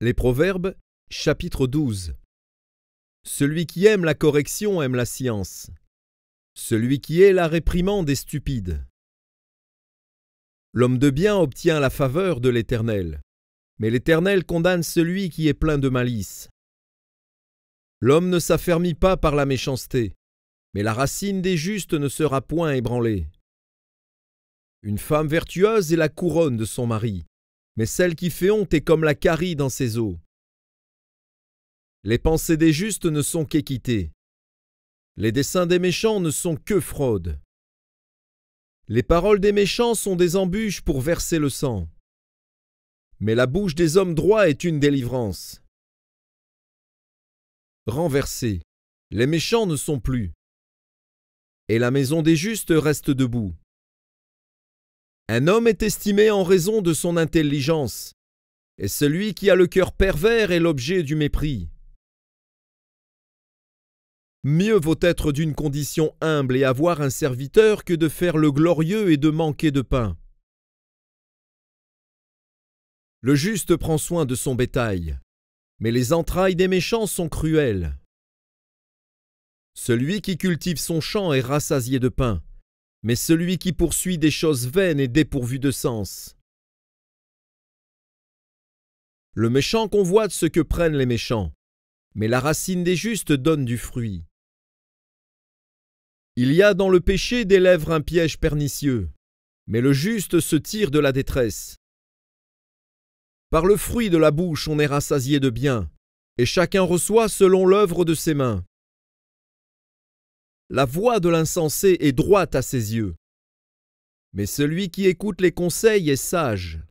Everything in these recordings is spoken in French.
Les Proverbes, chapitre 12. Celui qui aime la correction aime la science. Celui qui hait la réprimande est stupide. L'homme de bien obtient la faveur de l'Éternel, mais l'Éternel condamne celui qui est plein de malice. L'homme ne s'affermit pas par la méchanceté, mais la racine des justes ne sera point ébranlée. Une femme vertueuse est la couronne de son mari, mais celle qui fait honte est comme la carie dans ses os. Les pensées des justes ne sont qu'équité. Les desseins des méchants ne sont que fraude. Les paroles des méchants sont des embûches pour verser le sang. Mais la bouche des hommes droits est une délivrance. Renversés, les méchants ne sont plus. Et la maison des justes reste debout. Un homme est estimé en raison de son intelligence, et celui qui a le cœur pervers est l'objet du mépris. Mieux vaut être d'une condition humble et avoir un serviteur que de faire le glorieux et de manquer de pain. Le juste prend soin de son bétail, mais les entrailles des méchants sont cruelles. Celui qui cultive son champ est rassasié de pain, mais celui qui poursuit des choses vaines est dépourvu de sens. Le méchant convoite ce que prennent les méchants, mais la racine des justes donne du fruit. Il y a dans le péché des lèvres un piège pernicieux, mais le juste se tire de la détresse. Par le fruit de la bouche on est rassasié de bien, et chacun reçoit selon l'œuvre de ses mains. La voix de l'insensé est droite à ses yeux, mais celui qui écoute les conseils est sage.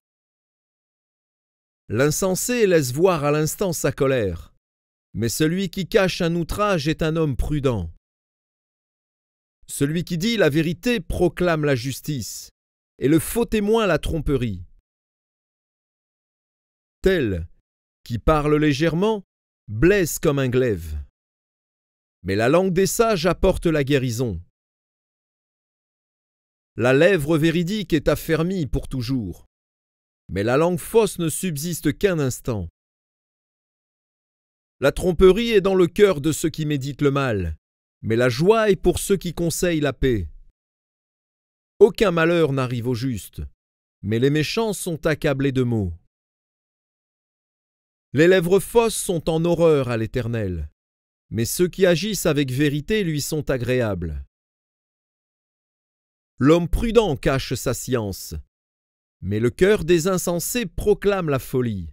L'insensé laisse voir à l'instant sa colère, mais celui qui cache un outrage est un homme prudent. Celui qui dit la vérité proclame la justice, et le faux témoin la tromperie. Tel qui parle légèrement blesse comme un glaive, mais la langue des sages apporte la guérison. La lèvre véridique est affermie pour toujours, mais la langue fausse ne subsiste qu'un instant. La tromperie est dans le cœur de ceux qui méditent le mal, mais la joie est pour ceux qui conseillent la paix. Aucun malheur n'arrive aux justes, mais les méchants sont accablés de maux. Les lèvres fausses sont en horreur à l'Éternel, mais ceux qui agissent avec vérité lui sont agréables. L'homme prudent cache sa science, mais le cœur des insensés proclame la folie.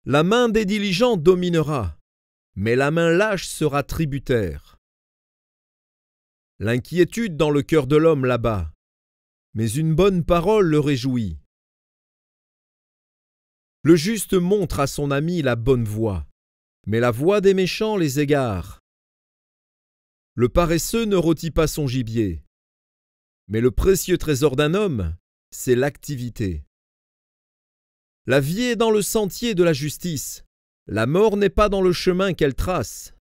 La main des diligents dominera, mais la main lâche sera tributaire. L'inquiétude dans le cœur de l'homme l'abat, mais une bonne parole le réjouit. Le juste montre à son ami la bonne voie, mais la voie des méchants les égare. Le paresseux ne rôtit pas son gibier, mais le précieux trésor d'un homme, c'est l'activité. La vie est dans le sentier de la justice, la mort n'est pas dans le chemin qu'elle trace.